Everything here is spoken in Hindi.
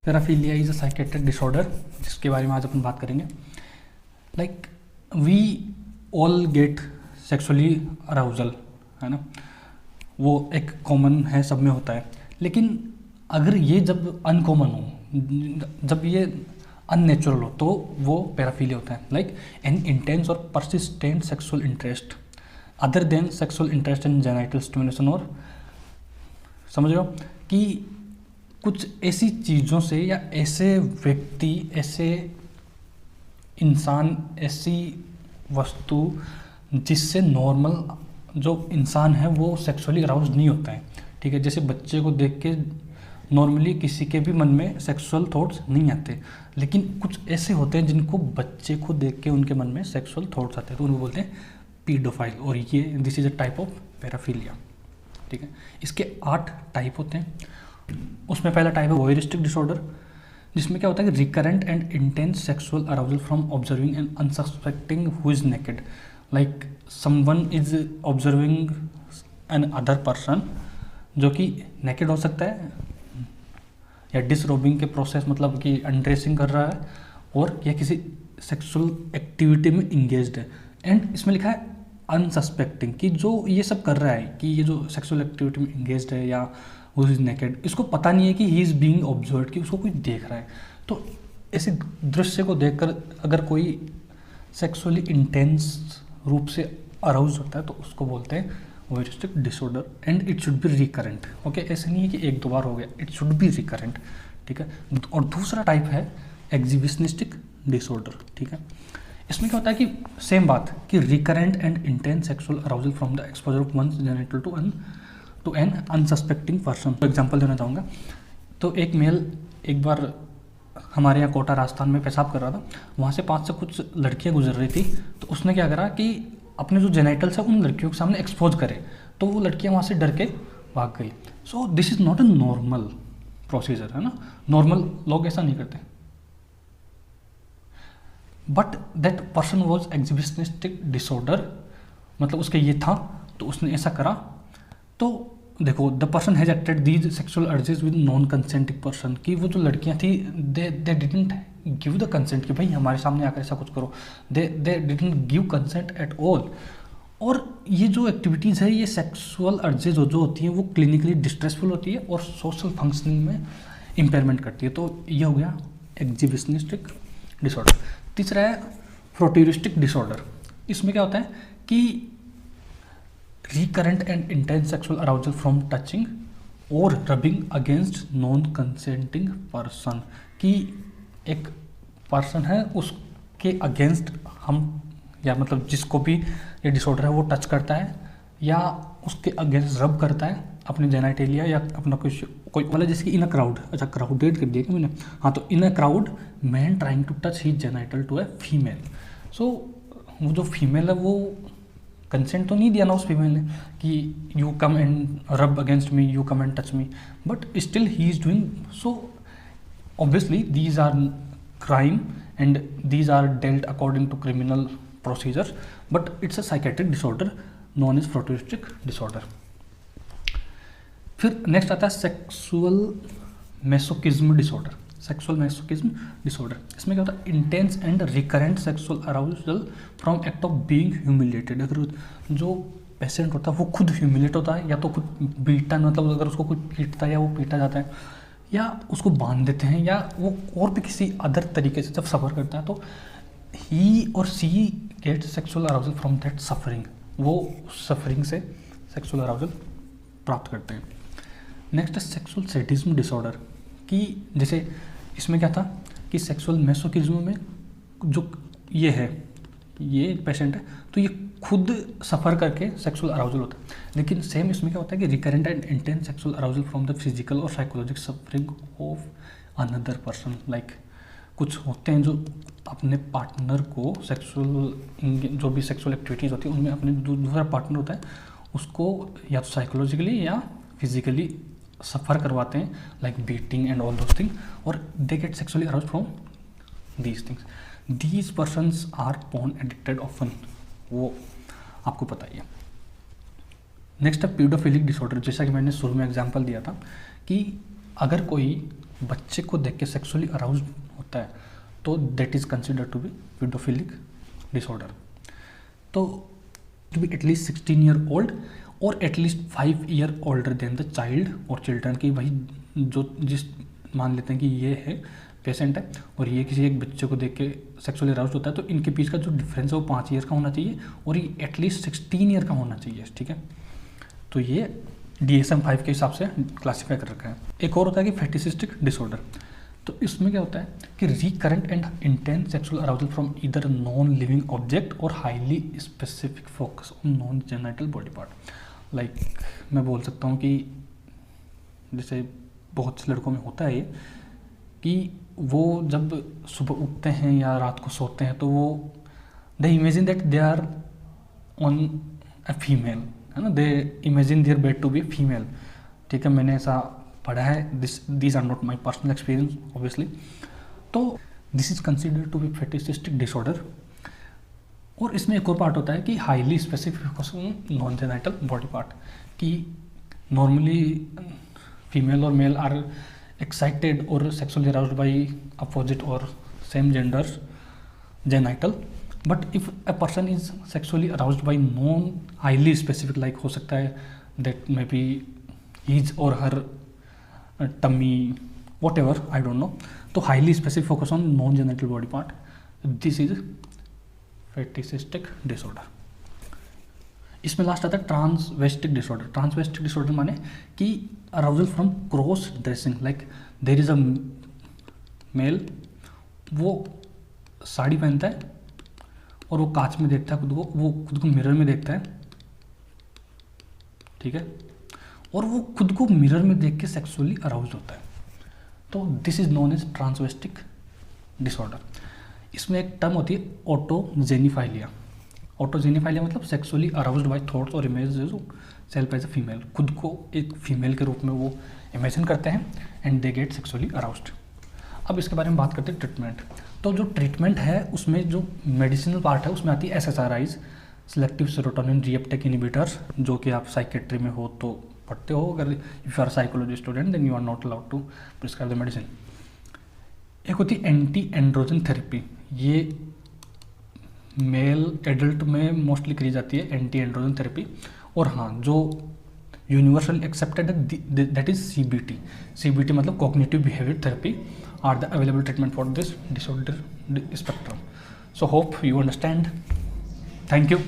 पैराफिलिया इज अ साइकेट्रिक डिसऑर्डर जिसके बारे में आज अपन बात करेंगे। Like we all get sexually arousal, है ना, वो एक कॉमन है, सब में होता है। लेकिन अगर ये जब अनकॉमन हो, जब ये अननेचुरल हो, तो वो पैराफिलिया होता है। लाइक एन इंटेंस और persistent sexual interest other than sexual interest in genital stimulation. और समझ रहे हो कि कुछ ऐसी चीज़ों से या ऐसे व्यक्ति, ऐसे इंसान, ऐसी वस्तु जिससे नॉर्मल जो इंसान है वो सेक्सुअली अराउज नहीं होता है। ठीक है, जैसे बच्चे को देख के नॉर्मली किसी के भी मन में सेक्सुअल थॉट्स नहीं आते, लेकिन कुछ ऐसे होते हैं जिनको बच्चे को देख के उनके मन में सेक्सुअल थॉट्स आते हैं, तो उनको बोलते हैं पीडोफाइल। और ये this is a type of paraphilia. ठीक है, इसके 8 टाइप होते हैं। उसमें पहला टाइप है वोयरिस्टिक डिसऑर्डर, जिसमें क्या होता है कि recurrent and intense sexual arousal from observing and unsuspecting who is naked. Like someone is observing an other person, जो कि नेकेड हो सकता है, या डिसरोबिंग के प्रोसेस मतलब कि अनड्रेसिंग कर रहा है, और या किसी सेक्सुअल एक्टिविटी में इंगेज्ड है। एंड इसमें लिखा है अनसस्पेक्टिंग, कि जो ये सब कर रहा है, कि ये जो सेक्सुअल एक्टिविटी में इंगेज्ड है या वो इज नेकेड, इसको पता नहीं है कि ही इज़ बीइंग ऑब्जर्व्ड, कि उसको कोई देख रहा है। तो ऐसे दृश्य को देखकर अगर कोई सेक्सुअली इंटेंस रूप से अराउज होता है तो उसको बोलते हैं voyeuristic disorder. And it should be recurrent. Okay, ऐसे नहीं है कि 1-2 बार हो गया, इट शुड बी रिकरेंट। ठीक है, और दूसरा टाइप है एग्जिबिशनिस्टिक डिसऑर्डर। ठीक है, इसमें क्या होता है कि सेम बात, कि recurrent and intense sexual arousal from the exposure of one's genital to an unsuspecting person. तो एग्जाम्पल देना चाहूँगा। तो एक मेल एक बार हमारे यहाँ कोटा राजस्थान में पेशाब कर रहा था, वहाँ से 5 से कुछ लड़कियाँ गुजर रही थी, तो उसने क्या करा कि अपने जो जेनिटल्स है उन लड़कियों के सामने एक्सपोज करे, तो वो लड़कियाँ वहाँ से डर के भाग गई। So this is not a normal procedure, है ना, नॉर्मल लोग ऐसा नहीं करते। But that person was exhibitionistic disorder, मतलब उसके ये था, तो उसने ऐसा करा। तो देखो, the person has acted these sexual urges with non consenting person, कि वो जो लड़कियां थी they didn't give the consent कि भाई हमारे सामने आकर ऐसा कुछ करो, they didn't give consent at all. और ये जो एक्टिविटीज़ है, ये सेक्सुअल अर्जेस जो होती हैं वो क्लिनिकली डिस्ट्रेसफुल होती है और सोशल फंक्शनिंग में इम्पेयरमेंट करती है। तो ये हो गया एग्जिबिशनिस्टिक डिसऑर्डर। तीसरा है फ्रोट्यूरिस्टिक डिसऑर्डर। इसमें क्या होता है कि recurrent and intense sexual arousal from touching or rubbing against non consenting person, कि एक पर्सन है उसके अगेंस्ट हम, या मतलब जिसको भी ये डिसऑर्डर है वो टच करता है या उसके अगेंस्ट रब करता है अपने जेनिटलिया या अपना कोई मतलब, जैसे कि इन अ क्राउड, अच्छा क्राउडेड कर दिया क्या मैंने, हाँ, तो in a crowd man trying to touch his genital to a female. So वो जो फीमेल है वो कंसेंट तो नहीं दिया ना उस फीमेल ने कि you come and rub against me, you come and touch me, but still he is doing so. Obviously these are crime and these are dealt according to criminal procedures, but it's a psychiatric disorder known as frotteuristic disorder. फिर नेक्स्ट आता है sexual masochism disorder. Sexual masochism disorder, इसमें क्या होता है, intense and recurrent sexual arousal from act of being humiliated. अगर जो पेशेंट होता है वो खुद ह्यूमिलेट होता है, या तो खुद बीटा, मतलब अगर उसको कोई पीटता है या वो पीटा जाता है, या उसको बांध देते हैं, या वो और भी किसी अदर तरीके से जब सफ़र करता है, तो ही और she get sexual arousal from that suffering, वो सफरिंग से सेक्सुअल अराउजल प्राप्त करते हैं। नेक्स्ट है सेक्सुअल सैडिज्म डिसऑर्डर, कि जैसे इसमें क्या था कि सेक्सुअल मैसोकिज्म में जो ये है, ये पेशेंट है, तो ये खुद सफ़र करके सेक्सुअल अराउजल होता है। लेकिन सेम इसमें क्या होता है कि recurrent and intense sexual arousal from the physical और psychological suffering of another person. Like कुछ होते हैं जो अपने पार्टनर को सेक्सुअल, जो भी सेक्सुअल एक्टिविटीज़ होती है उनमें अपने दूसरा पार्टनर होता है उसको या तो साइकोलॉजिकली या फिजिकली सफ़र करवाते हैं, like beating and all those thing, और they get sexually aroused from these things. These persons are porn addicted often, वो आपको पता ही है। नेक्स्ट है पीडोफिलिक डिसऑर्डर। जैसा कि मैंने शुरू में एग्जांपल दिया था कि अगर कोई बच्चे को देख के सेक्सुअली अराउज होता है तो that is considered to be paedophilic disorder. तो to be at least 16 year old और at least 5 year older than the child और चिल्ड्रन की, वही जो जिस मान लेते हैं कि ये है पेशेंट है और ये किसी एक बच्चे को देख के सेक्सुअली अराउज होता है, तो इनके बीच का जो डिफरेंस है वो 5 ईयर का होना चाहिए और ये एटलीस्ट 16 ईयर का होना चाहिए, ठीक है। तो ये DSM-5 के हिसाब से क्लासीफाई कर रखा है। एक और होता है कि फेटिसिस्टिक डिसऑर्डर। तो इसमें क्या होता है कि recurrent and intense sexual arousal from either non living object और highly specific focus on non genital body part. Like मैं बोल सकता हूँ कि जैसे बहुत से लड़कों में होता है ये कि वो जब सुबह उठते हैं या रात को सोते हैं तो वो they imagine that they are on a female, है ना, they imagine their bed to be female, ठीक है। मैंने ऐसा पढ़ा है, this are not my personal experience obviously. तो this is considered to be fetishistic disorder. और इसमें एक और पार्ट होता है कि highly specific non genital body part, कि नॉर्मली फीमेल और male are excited or sexually aroused by opposite or same gender genital, but if a person is sexually aroused by non highly specific, like हो सकता है that maybe his or her tummy, whatever, I don't know, तो highly specific focus on non genital body part, this is fetishistic disorder। इसमें लास्ट आता है ट्रांसवेस्टिक डिसऑर्डर। ट्रांसवेस्टिक डिसऑर्डर माने कि arousal from cross dressing, like there is a male, वो साड़ी पहनता है और वो कांच में देखता है खुद को, वो खुद को मिरर में देखता है, ठीक है, और वो खुद को मिरर में देख के सेक्सुअली अराउज होता है। तो this is known as transvestic disorder. इसमें एक टर्म होती है ऑटोजेनिफाइलिया। ऑटोजेनिफाइलिया मतलब सेक्सुअली अराउज्ड बाय थॉट्स और images self as a female, खुद को एक फीमेल के रूप में वो इमेजिन करते हैं and they get sexually aroused. अब इसके बारे में बात करते हैं ट्रीटमेंट। तो जो ट्रीटमेंट है उसमें जो मेडिसिनल पार्ट है उसमें आती है SSRIs, selective serotonin reuptake inhibitors, जो कि आप साइकेट्री में हो तो पढ़ते हो, अगर if you are psychology student then you are not allowed to prescribe the medicine. एक होती है एंटी एंड्रोजन थेरेपी, ये मेल एडल्ट में मोस्टली करी जाती है एंटी एंड्रोजन थेरेपी। और हाँ, जो यूनिवर्सल एक्सेप्टेड है दैट इज CBT मतलब cognitive behaviour therapy are the available treatment for this disorder spectrum. So hope you understand. Thank you.